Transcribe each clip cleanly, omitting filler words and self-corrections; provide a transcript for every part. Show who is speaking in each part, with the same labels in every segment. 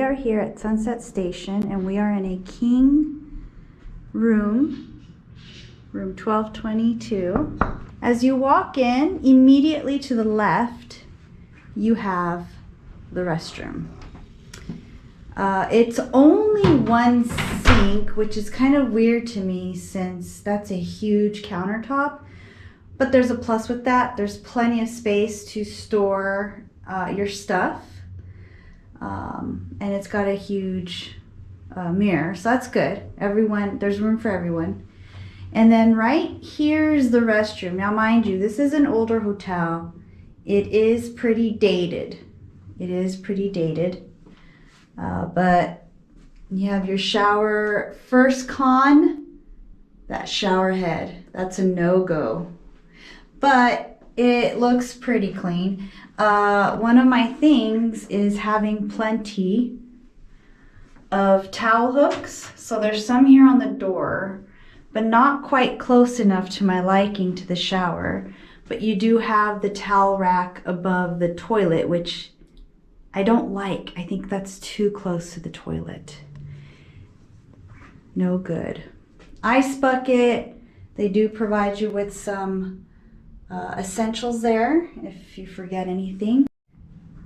Speaker 1: are here at Sunset Station, and we are in a king room 1222. As you walk in, immediately to the left, you have the restroom. It's only one sink, which is kind of weird to me since that's a huge countertop. But there's a plus with that. There's plenty of space to store your stuff. And it's got a huge mirror, so that's good. There's room for everyone. And then right here's the restroom. Now mind you, this is an older hotel. It is pretty dated. But you have your shower. First con, that shower head. That's a no-go. But it looks pretty clean. One of my things is having plenty of towel hooks. So there's some here on the door, but not quite close enough to my liking to the shower. But you do have the towel rack above the toilet, which I don't like. I think that's too close to the toilet. No good. Ice bucket. They do provide you with some essentials there if you forget anything.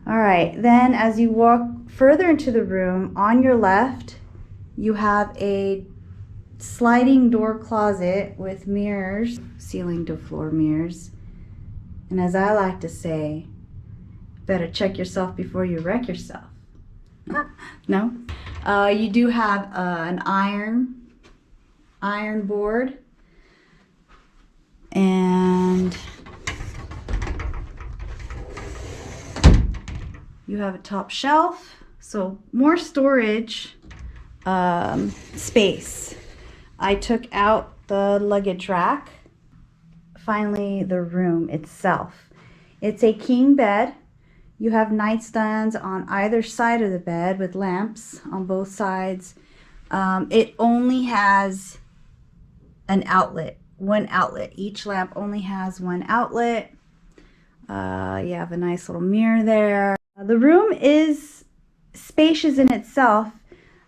Speaker 1: All right, then as you walk further into the room, on your left you have a sliding door closet with mirrors, ceiling to floor mirrors. And as I like to say, better check yourself before you wreck yourself. No? You do have an iron board, and you have a top shelf, so more storage space. I took out the luggage rack. Finally, the room itself. It's a king bed. You have nightstands on either side of the bed with lamps on both sides. It only has an outlet, one outlet. Each lamp only has one outlet. You have a nice little mirror there. The room is spacious in itself.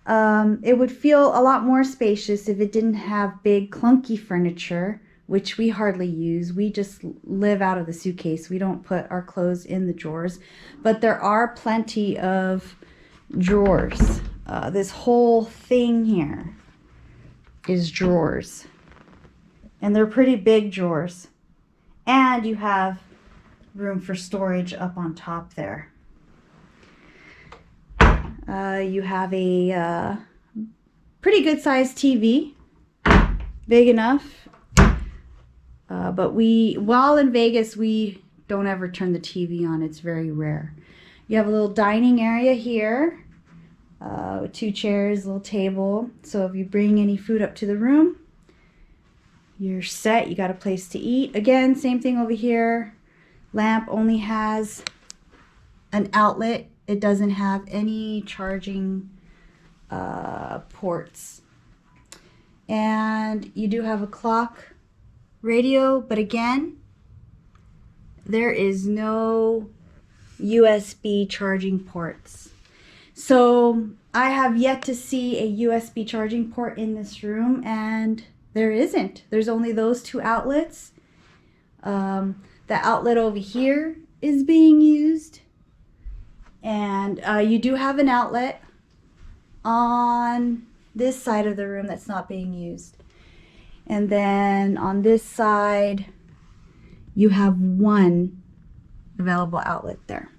Speaker 1: It would feel a lot more spacious if it didn't have big clunky furniture, which we hardly use. We just live out of the suitcase. We don't put our clothes in the drawers, but there are plenty of drawers. This whole thing here is drawers, and they're pretty big drawers. And you have room for storage up on top there. You have a pretty good sized TV, big enough. But while in Vegas, we don't ever turn the TV on. It's very rare. You have a little dining area here, with 2 chairs, a little table. So if you bring any food up to the room, you're set. You got a place to eat. Again, same thing over here. Lamp only has an outlet. It doesn't have any charging ports. And you do have a clock, radio, but again, there is no USB charging ports. So I have yet to see a USB charging port in this room, and there isn't. There's only those 2 outlets. The outlet over here is being used. And you do have an outlet on this side of the room that's not being used. And then on this side, you have 1 available outlet there.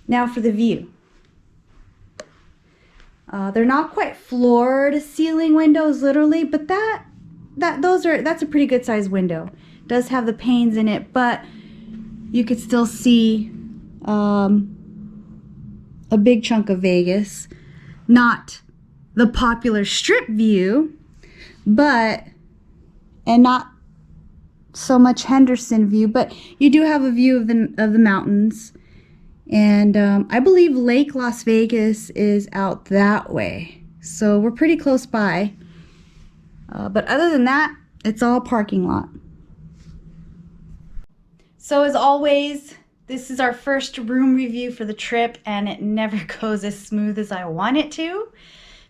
Speaker 1: Now for the view. They're not quite floor to ceiling windows literally, but that's a pretty good sized window. It does have the panes in it, but you could still see a big chunk of Vegas. Not the popular strip view, and not so much Henderson view, but you do have a view of the mountains. And I believe Lake Las Vegas is out that way, so we're pretty close by. But other than that, it's all parking lot. So as always, This is our first room review for the trip, and it never goes as smooth as I want it to.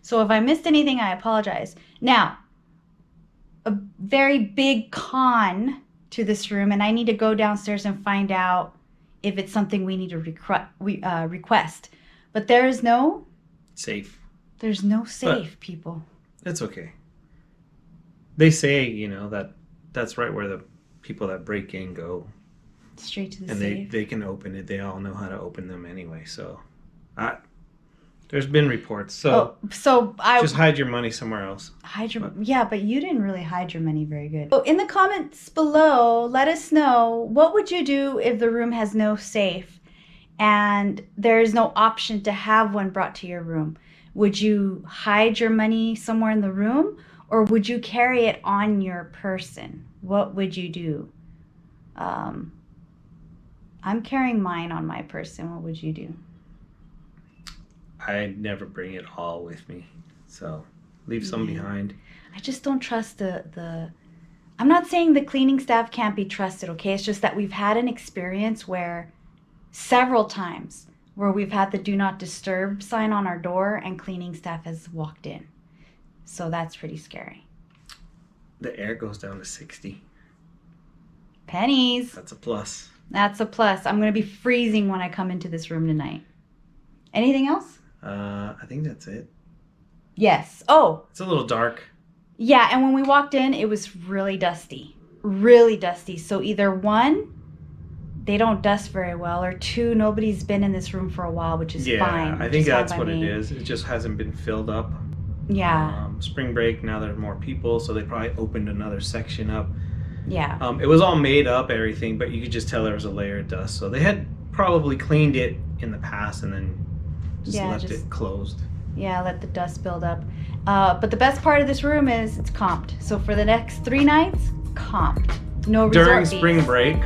Speaker 1: So if I missed anything, I apologize. Now, a very big con to this room, and I need to go downstairs and find out if it's something we need to request. But there is no
Speaker 2: safe.
Speaker 1: There's no safe, people.
Speaker 2: It's okay. They say, that's right where the people that break in go.
Speaker 1: Straight to the
Speaker 2: and
Speaker 1: safe.
Speaker 2: they can open it. They all know how to open them anyway. So, there's been reports. So I just hide your money somewhere else.
Speaker 1: Yeah, but you didn't really hide your money very good. So in the comments below, let us know, what would you do if the room has no safe and there is no option to have one brought to your room? Would you hide your money somewhere in the room, or would you carry it on your person? What would you do? I'm carrying mine on my person. What would you do?
Speaker 2: I never bring it all with me. So leave some behind.
Speaker 1: I just don't trust the I'm not saying the cleaning staff can't be trusted, okay? It's just that we've had an experience where several times where we've had the do not disturb sign on our door and cleaning staff has walked in. So that's pretty scary.
Speaker 2: The air goes down to 60.
Speaker 1: Pennies.
Speaker 2: That's a plus.
Speaker 1: That's a plus. I'm going to be freezing when I come into this room tonight. Anything else?
Speaker 2: I think that's it.
Speaker 1: Yes. Oh.
Speaker 2: It's a little dark.
Speaker 1: Yeah, and when we walked in, it was really dusty. Really dusty. So either one, they don't dust very well, or two, nobody's been in this room for a while, which is fine.
Speaker 2: I think that's what it is. It just hasn't been filled up.
Speaker 1: Yeah.
Speaker 2: Spring break, now there's more people, so they probably opened another section up.
Speaker 1: Yeah.
Speaker 2: It was all made up, everything, but you could just tell there was a layer of dust. So they had probably cleaned it in the past and then just left it closed.
Speaker 1: Yeah, let the dust build up. But the best part of this room is it's comped. So for the next 3 nights, comped. No resort
Speaker 2: During
Speaker 1: fees.
Speaker 2: spring break,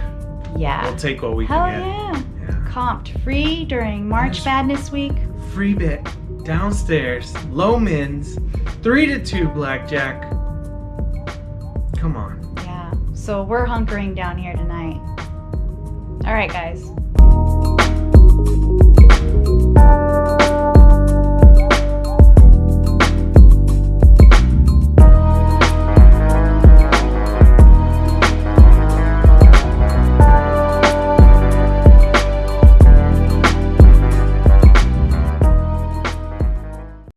Speaker 1: yeah,
Speaker 2: we'll take what we
Speaker 1: Hell
Speaker 2: can get.
Speaker 1: Yeah. Comped. Free during March Madness week.
Speaker 2: Free bet. Downstairs. Low mins. 3-2 blackjack. Come on.
Speaker 1: Yeah. So we're hunkering down here tonight. All right, guys.